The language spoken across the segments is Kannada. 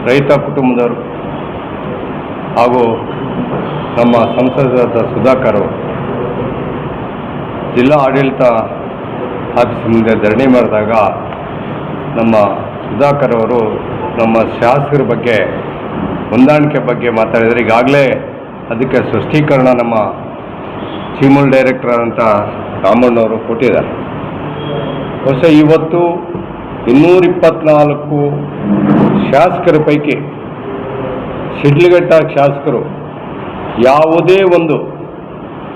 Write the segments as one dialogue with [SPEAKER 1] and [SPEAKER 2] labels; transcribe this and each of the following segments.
[SPEAKER 1] ರೈತ ಕುಟುಂಬದವರು ಹಾಗೂ ನಮ್ಮ ಸಂಸದರಾದ ಸುಧಾಕರ್ ಅವರು ಜಿಲ್ಲಾ ಆಡಳಿತ ಆಫೀಸ್ ಮುಂದೆ ಧರಣಿ ಮಾಡಿದಾಗ ನಮ್ಮ ಸುಧಾಕರ್ ಅವರು ನಮ್ಮ ಶಾಸಕರ ಬಗ್ಗೆ ಹೊಂದಾಣಿಕೆ ಬಗ್ಗೆ ಮಾತಾಡಿದರೆ ಈಗಾಗಲೇ ಅದಕ್ಕೆ ಸ್ಪಷ್ಟೀಕರಣ ನಮ್ಮ ಚೀಮೂಲ್ ಡೈರೆಕ್ಟರ್ ಅಂತ ರಾಮಣ್ಣವರು ಕೊಟ್ಟಿದ್ದಾರೆ. ಬಹುಶಃ ಇವತ್ತು 224 ಶಾಸಕರ ಪೈಕಿ ಶಿಡ್ಲಘಟ್ಟ ಶಾಸಕರು ಯಾವುದೇ ಒಂದು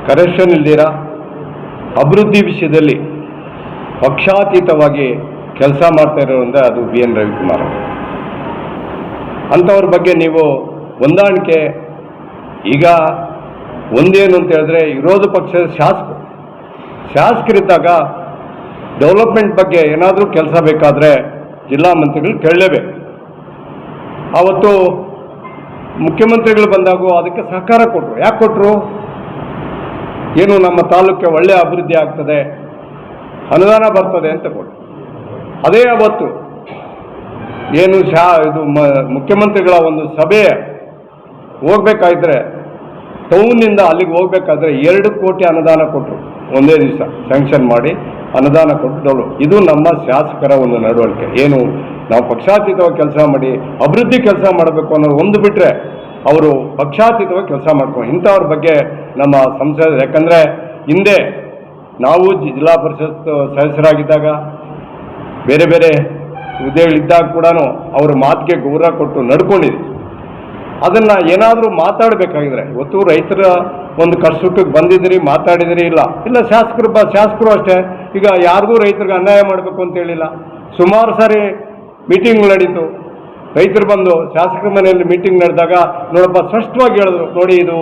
[SPEAKER 1] ಕರೆಕ್ಷನ್ ಇಲ್ದಿರ ಅಭಿವೃದ್ಧಿ ವಿಷಯದಲ್ಲಿ ಪಕ್ಷಾತೀತವಾಗಿ ಕೆಲಸ ಮಾಡ್ತಾ ಇರೋದ್ರಿಂದ ಅದು BN ರವಿಕುಮಾರ್. ಅಂಥವ್ರ ಬಗ್ಗೆ ನೀವು ಹೊಂದಾಣಿಕೆ ಈಗ ಒಂದೇನು ಅಂತ ಹೇಳಿದ್ರೆ ವಿರೋಧ ಪಕ್ಷದ ಶಾಸಕರಿದ್ದಾಗ ಡೆವಲಪ್ಮೆಂಟ್ ಬಗ್ಗೆ ಏನಾದರೂ ಕೆಲಸ ಬೇಕಾದರೆ ಜಿಲ್ಲಾ ಮಂತ್ರಿಗಳು ಕೇಳಲೇಬೇಕು. ಆವತ್ತು ಮುಖ್ಯಮಂತ್ರಿಗಳು ಬಂದಾಗೂ ಅದಕ್ಕೆ ಸಹಕಾರ ಕೊಟ್ಟರು. ಯಾಕೆ ಕೊಟ್ಟರು? ಏನು ನಮ್ಮ ತಾಲೂಕಿಗೆ ಒಳ್ಳೆಯ ಅಭಿವೃದ್ಧಿ ಆಗ್ತದೆ, ಅನುದಾನ ಬರ್ತದೆ ಅಂತ ಕೊಟ್ಟರು. ಅದೇ ಅವತ್ತು ಏನು ಇದು ಮುಖ್ಯಮಂತ್ರಿಗಳ ಒಂದು ಸಭೆ ಹೋಗ್ಬೇಕಾದ್ರೆ ಟೌನ್ನಿಂದ ಅಲ್ಲಿಗೆ ಹೋಗ್ಬೇಕಾದ್ರೆ 2 ಕೋಟಿ ಅನುದಾನ ಕೊಟ್ಟರು. ಒಂದೇ ದಿವಸ ಸ್ಯಾಂಕ್ಷನ್ ಮಾಡಿ ಅನುದಾನ ಕೊಟ್ಟರು. ಇದು ನಮ್ಮ ಶಾಸಕರ ಒಂದು ನಡವಳಿಕೆ. ಏನು ನಾವು ಪಕ್ಷಾತೀತವಾಗಿ ಕೆಲಸ ಮಾಡಿ ಅಭಿವೃದ್ಧಿ ಕೆಲಸ ಮಾಡಬೇಕು ಅನ್ನೋದು ಒಂದು ಬಿಟ್ಟರೆ ಅವರು ಪಕ್ಷಾತೀತವಾಗಿ ಕೆಲಸ ಮಾಡ್ಕೊಂಡು ಇಂಥವ್ರ ಬಗ್ಗೆ ನಮ್ಮ ಸಂಸದರು, ಯಾಕಂದರೆ ಹಿಂದೆ ನಾವು ಜಿಲ್ಲಾ ಪರಿಷತ್ ಸದಸ್ಯರಾಗಿದ್ದಾಗ ಬೇರೆ ಬೇರೆ ಹುದ್ದೆಗಳಿದ್ದಾಗ ಕೂಡ ಅವರ ಮಾತಿಗೆ ಗೌರವ ಕೊಟ್ಟು ನಡ್ಕೊಂಡಿದ್ವಿ. ಅದನ್ನು ಏನಾದರೂ ಮಾತಾಡಬೇಕಾಗಿದ್ರೆ ಇವತ್ತು ರೈತರ ಒಂದು ಕಷ್ಟಕ್ಕೆ ಬಂದಿದ್ದೀರಿ, ಮಾತಾಡಿದಿರಿ, ಇಲ್ಲ ಶಾಸಕರು ಅಷ್ಟೇ. ಈಗ ಯಾರಿಗೂ ರೈತರಿಗೆ ಅನ್ಯಾಯ ಮಾಡಬೇಕು ಅಂತ ಹೇಳಿಲ್ಲ. ಸುಮಾರು ಸಾರಿ ಮೀಟಿಂಗ್ಗಳು ನಡೀತು. ರೈತರು ಬಂದು ಶಾಸಕರ ಮನೆಯಲ್ಲಿ ಮೀಟಿಂಗ್ ನಡೆದಾಗ ನೋಡಪ್ಪ ಸ್ಪಷ್ಟವಾಗಿ ಹೇಳಿದ್ರು, ನೋಡಿ ಇದು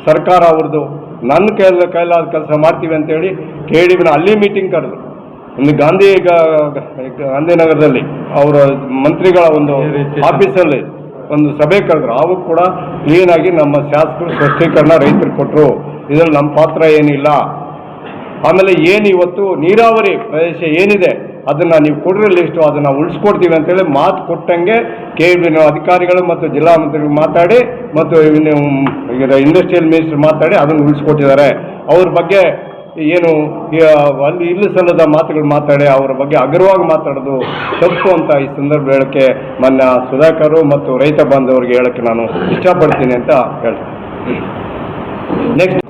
[SPEAKER 1] ಸರ್ಕಾರ ಅವ್ರದ್ದು, ನನ್ನ ಕೈಲಾದ ಕೆಲಸ ಮಾಡ್ತೀವಿ ಅಂತೇಳಿ KDBನ ಅಲ್ಲಿ ಮೀಟಿಂಗ್ ಕರೆದ್ರು. ಒಂದು ಗಾಂಧಿನಗರದಲ್ಲಿ ಅವರ ಮಂತ್ರಿಗಳ ಒಂದು ಆಫೀಸಲ್ಲಿ ಒಂದು ಸಭೆ ಕರೆದ್ರು. ಆವಾಗ ಕೂಡ ಕ್ಲೀನಾಗಿ ನಮ್ಮ ಶಾಸಕರು ಸ್ಪಷ್ಟೀಕರಣ ರೈತರು ಕೊಟ್ಟರು. ಇದರಲ್ಲಿ ನಮ್ಮ ಪಾತ್ರ ಏನಿಲ್ಲ. ಆಮೇಲೆ ಏನು ಇವತ್ತು ನೀರಾವರಿ ಪ್ರದೇಶ ಏನಿದೆ ಅದನ್ನು ನೀವು ಕೊಡ್ರಿ ಲಿಸ್ಟು, ಅದನ್ನು ಉಳಿಸ್ಕೊಡ್ತೀವಿ ಅಂತೇಳಿ ಮಾತು ಕೊಟ್ಟಂಗೆ KDBನ ಅಧಿಕಾರಿಗಳು ಮತ್ತು ಜಿಲ್ಲಾ ಮಂತ್ರಿಗಳು ಮಾತಾಡಿ ಮತ್ತು ಇಂಡಸ್ಟ್ರಿಯಲ್ ಮಿನಿಸ್ಟರ್ ಮಾತಾಡಿ ಅದನ್ನು ಉಳಿಸ್ಕೊಟ್ಟಿದ್ದಾರೆ. ಅವ್ರ ಬಗ್ಗೆ ಏನು ಅಲ್ಲಿ ಇಲ್ಲಿ ಸಲ್ಲದ ಮಾತುಗಳು ಮಾತಾಡಿ ಅವರ ಬಗ್ಗೆ ಅಗರವಾಗಿ ಮಾತಾಡೋದು ತಪ್ಪು ಅಂತ ಈ ಸಂದರ್ಭ ಹೇಳೋಕ್ಕೆ ಮೊನ್ನೆ ಸುಧಾಕರ್ ಮತ್ತು ರೈತ ಬಾಂಧವರಿಗೆ ಹೇಳೋಕ್ಕೆ ನಾನು ಇಷ್ಟಪಡ್ತೀನಿ ಅಂತ ಹೇಳ್ತೀನಿ. ನೆಕ್ಸ್ಟ್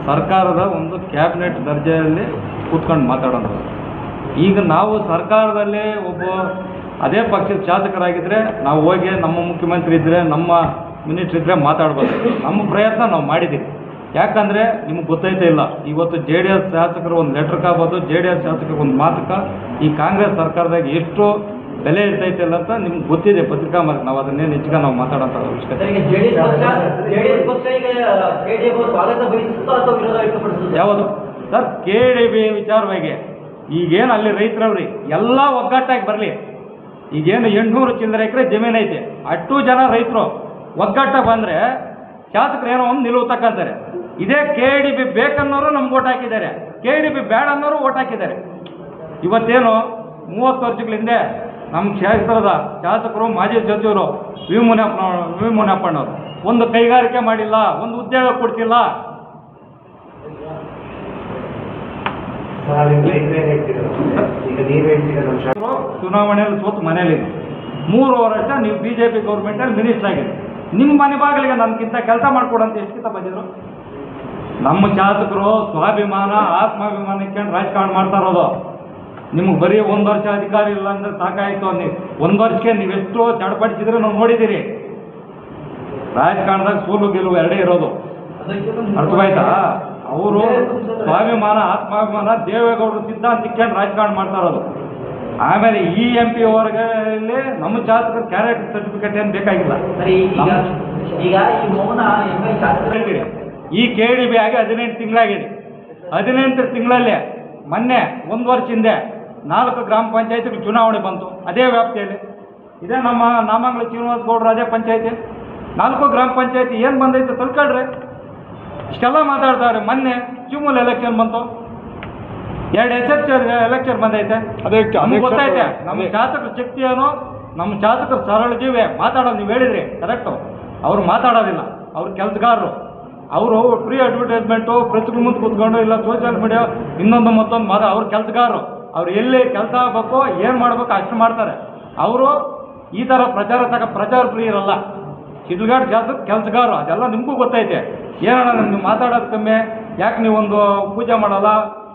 [SPEAKER 2] ಸರ್ಕಾರದ ಒಂದು ಕ್ಯಾಬಿನೆಟ್ ದರ್ಜೆಯಲ್ಲಿ ಕೂತ್ಕೊಂಡು ಮಾತಾಡೋದು. ಈಗ ನಾವು ಸರ್ಕಾರದಲ್ಲಿ ಅದೇ ಪಕ್ಷದ ಶಾಸಕರಾಗಿದ್ದರೆ ನಾವು ಹೋಗಿ ನಮ್ಮ ಮುಖ್ಯಮಂತ್ರಿ ಇದ್ದರೆ ನಮ್ಮ ಮಿನಿಸ್ಟ್ರ್ ಇದ್ದರೆ ಮಾತಾಡ್ಬೋದು. ನಮ್ಮ ಪ್ರಯತ್ನ ನಾವು ಮಾಡಿದ್ದೀವಿ. ಯಾಕಂದರೆ ನಿಮ್ಗೆ ಗೊತ್ತೈತೆ ಇಲ್ಲ, ಇವತ್ತು JDS ಶಾಸಕರು ಒಂದು ಲೆಟ್ರ್ ಆಗ್ಬೋದು, JDS ಶಾಸಕರು ಒಂದು ಮಾತುಕ ಈ ಕಾಂಗ್ರೆಸ್ ಸರ್ಕಾರದಾಗ ಎಷ್ಟು ಬೆಲೆ ಇರ್ತೈತೆ ಇಲ್ಲ ಅಂತ ನಿಮ್ಗೆ ಗೊತ್ತಿದೆ. ಪತ್ರಿಕಾ ಮಾರ್ಗ ನಾವು ಅದನ್ನೇನು ಹೆಚ್ಚಿಗೆ ನಾವು ಮಾತಾಡೋಂಥ ಅವಶ್ಯಕತೆ. ಯಾವುದು ಸರ್ KDB ವಿಚಾರವಾಗಿ ಈಗೇನು ಅಲ್ಲಿ ರೈತರವ್ರಿ ಎಲ್ಲ ಒಗ್ಗಟ್ಟಾಗಿ ಬರಲಿ. ಈಗೇನು 800 ಚಿಲ್ಲರೆ ಎಕರೆ ಜಮೀನು ಐತೆ, ಅಷ್ಟು ಜನ ರೈತರು ಒಗ್ಗಟ್ಟಾಗಿ ಬಂದರೆ ಶಾಸಕರು ಏನೋ ಒಂದು ನಿಲುವು ತಕ್ಕಂತಾರೆ. ಇದೇ KDB ಬೇಕನ್ನೋರು ನಮ್ಗೆ ಓಟ್ ಹಾಕಿದ್ದಾರೆ, KDB ಬೇಡ ಅನ್ನೋರು ಓಟ್ ಹಾಕಿದ್ದಾರೆ. ಇವತ್ತೇನು 30 ವರ್ಷಗಳ ಹಿಂದೆ ನಮ್ಮ ಕ್ಷೇತ್ರದ ಶಾಸಕರು ಮಾಜಿ ಸಚಿವರು ವಿ ಮುನಿಯಪ್ಪಣ್ಣವರು ಒಂದು ಕೈಗಾರಿಕೆ ಮಾಡಿಲ್ಲ, ಒಂದು ಉದ್ಯೋಗ ಕೊಡ್ತಿಲ್ಲ. ಚುನಾವಣೆಯಲ್ಲಿ ಸೋತು ಮನೇಲಿ 3 ವರ್ಷ ನೀವು BJP ಗೌರ್ಮೆಂಟಲ್ಲಿ ಮಿನಿಸ್ಟರ್ ಆಗಿದೆ. ನಿಮ್ಮ ಮನೆ ಬಾಗಿಲಿಗೆ ನನ್ಗಿಂತ ಕೆಲಸ ಮಾಡಿಕೊಡಂತ ಎಷ್ಟು ಬಂದಿದ್ರು. ನಮ್ಮ ಶಾಸಕರು ಸ್ವಾಭಿಮಾನ ಆತ್ಮಾಭಿಮಾನ ಇಟ್ಕೊಂಡು ರಾಜಕಾರಣ ಮಾಡ್ತಾ ಇರೋದು. ನಿಮಗೆ ಬರೀ 1 ವರ್ಷ ಅಧಿಕಾರ ಇಲ್ಲ ಅಂದರೆ ಸಾಕಾಯಿತು. ನೀವು 1 ವರ್ಷಕ್ಕೆ ನೀವೆಷ್ಟು ಚಡಪಡಿಸಿದ್ರೆ ನಾವು ನೋಡಿದ್ದೀರಿ. ರಾಜಕಾರಣದಾಗ ಸೋಲು ಗೆಲುವು ಎರಡೇ ಇರೋದು, ಅರ್ಥವಾಯ್ತಾ? ಅವರು ಸ್ವಾಭಿಮಾನ ಆತ್ಮಾಭಿಮಾನ ದೇವೇಗೌಡರು ಸಿದ್ಧಾಂತ ಇಟ್ಕೊಂಡು ರಾಜಕಾರಣ ಮಾಡ್ತಾ ಇರೋದು. ಆಮೇಲೆ ಈ MP ವರ್ಗದಲ್ಲಿ ನಮ್ಮ ಶಾಸಕರ ಕ್ಯಾರೆಕ್ಟರ್ ಸರ್ಟಿಫಿಕೇಟ್ ಏನು ಬೇಕಾಗಿಲ್ಲ. ಈ KDB ಆಗಿ 18 ತಿಂಗಳಾಗಿದೆ. 18 ತಿಂಗಳಲ್ಲೇ ಮೊನ್ನೆ 1 ವರ್ಷ ಹಿಂದೆ 4 ಗ್ರಾಮ ಪಂಚಾಯತಿಗಳು ಚುನಾವಣೆ ಬಂತು ಅದೇ ವ್ಯಾಪ್ತಿಯಲ್ಲಿ. ಇದೇ ನಮ್ಮ ನಾಮಂಗಲ ಶ್ರೀನಿವಾಸ ಗೌಡರು ಅದೇ ಪಂಚಾಯತಿ 4 ಗ್ರಾಮ ಪಂಚಾಯತಿ ಏನು ಬಂದೈತೆ ತಿಳ್ಕೊಳ್ರಿ. ಇಷ್ಟೆಲ್ಲ ಮಾತಾಡ್ತಾರೆ. ಮೊನ್ನೆ ಚೀಮೂಲ್ ಎಲೆಕ್ಷನ್ ಬಂತು, 2 SH ಎಲೆಕ್ಷನ್ ಬಂದೈತೆ. ಅದಕ್ಕೆ ಗೊತ್ತೈತೆ ನಮ್ಮ ಶಾಸಕರ ಶಕ್ತಿ ಏನು, ನಮ್ಮ ಶಾಸಕರು ಸರಳ ಜೀವಿ ಮಾತಾಡೋದು ನೀವು ಹೇಳಿದ್ರಿ ಕರೆಕ್ಟು. ಅವ್ರು ಮಾತಾಡೋದಿಲ್ಲ, ಅವ್ರು ಕೆಲಸಗಾರರು. ಅವರು ಫ್ರೀ ಅಡ್ವರ್ಟೈಸ್ಮೆಂಟು ಪ್ರೆಸ್ಗಳ ಮುಂದೆ ಕೂತ್ಕೊಂಡು ಇಲ್ಲ ಸೋಷಿಯಲ್ ಮೀಡಿಯಾ ಇನ್ನೊಂದು ಮತ್ತೊಂದು ಅವ್ರ ಕೆಲಸಗಾರರು. ಅವ್ರು ಎಲ್ಲಿ ಕೆಲಸ ಆಗಬೇಕು ಏನು ಮಾಡಬೇಕು ಅಷ್ಟು ಮಾಡ್ತಾರೆ. ಅವರು ಈ ಥರ ಪ್ರಚಾರ ಫ್ರೀ ಇರಲ್ಲ. ಶಿಡ್ಲಘಾಟ್ ಕೆಲಸಗಾರರು ಅದೆಲ್ಲ ನಿಮಗೂ ಗೊತ್ತೈತೆ. ಏನಣ್ಣ ನೀವು ಮಾತಾಡೋದು ಕಮ್ಮಿ, ಯಾಕೆ ನೀವು ಒಂದು ಪೂಜೆ ಮಾಡಲ್ಲ,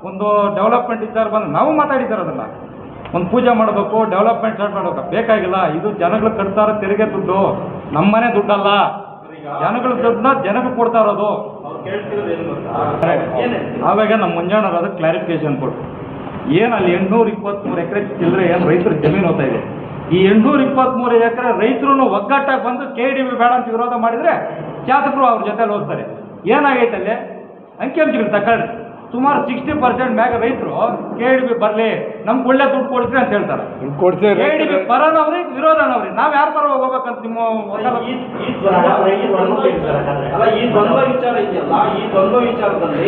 [SPEAKER 2] ಒಂದು ಡೆವಲಪ್ಮೆಂಟ್ ವಿಚಾರ ಬಂದು ನಾವು ಮಾತಾಡಿದ್ದಾರೆ ಅದನ್ನು. ಒಂದು ಪೂಜೆ ಮಾಡಬೇಕು, ಡೆವಲಪ್ಮೆಂಟ್ ಸ್ಟಾರ್ಟ್ ಮಾಡಬೇಕು, ಬೇಕಾಗಿಲ್ಲ. ಇದು ಜನಗಳು ಕಟ್ತಾರ ತೆರಿಗೆ ದುಡ್ಡು, ನಮ್ಮನೆ ದುಡ್ಡಲ್ಲ. ಜನಗಳ ದುಡ್ಡನ್ನ ಜನಗಳು ಕೊಡ್ತಾ ಇರೋದು. ಆವಾಗ ನಮ್ಮ ಮುಂಜಾನವ್ರು ಅದಕ್ಕೆ ಕ್ಲಾರಿಫಿಕೇಶನ್ ಕೊಟ್ಟು ಏನು ಅಲ್ಲಿ 823 ಎಕರೆ ಚಿಲ್ಲರೆ ಏನು ರೈತರು ಜಮೀನು ಹೋಗ್ತಾ ಇದೆ. ಈ 823 ಎಕರೆ ರೈತರು ಒಗ್ಗಟ್ಟಾಗಿ ಬಂದು KDB ಬೇಡ ಅಂತ ವಿರೋಧ ಮಾಡಿದರೆ ಶಾಸಕರು ಅವ್ರ ಜೊತೆಲಿ ಹೋಗ್ತಾರೆ. ಏನಾಗೈತೆ ಅಲ್ಲಿ ಅಂಕಿಅಂಶಗಳು ತಗೊಳ್ಳಿ. ಸುಮಾರು 60% ಮ್ಯಾಗ ರೈತರು KDB ಬರಲಿ, ನಮ್ಗೆ ಒಳ್ಳೆ ದುಡ್ಡು ಕೊಡ್ತೀರಿ ಅಂತ ಹೇಳ್ತಾರೆ. KDB ಪರನವ್ರಿಗೆ ವಿರೋಧನವ್ರಿಗೆ ನಾವು ಯಾರ ಪರ ಹೋಗ್ಬೇಕಂತ ನಿಮ್ಮ
[SPEAKER 3] ಈ ದ್ವಂದ್ವ ವಿಚಾರ ಇದೆಯಲ್ಲ, ಈ ದ್ವಂದ್ವ ವಿಚಾರದಲ್ಲಿ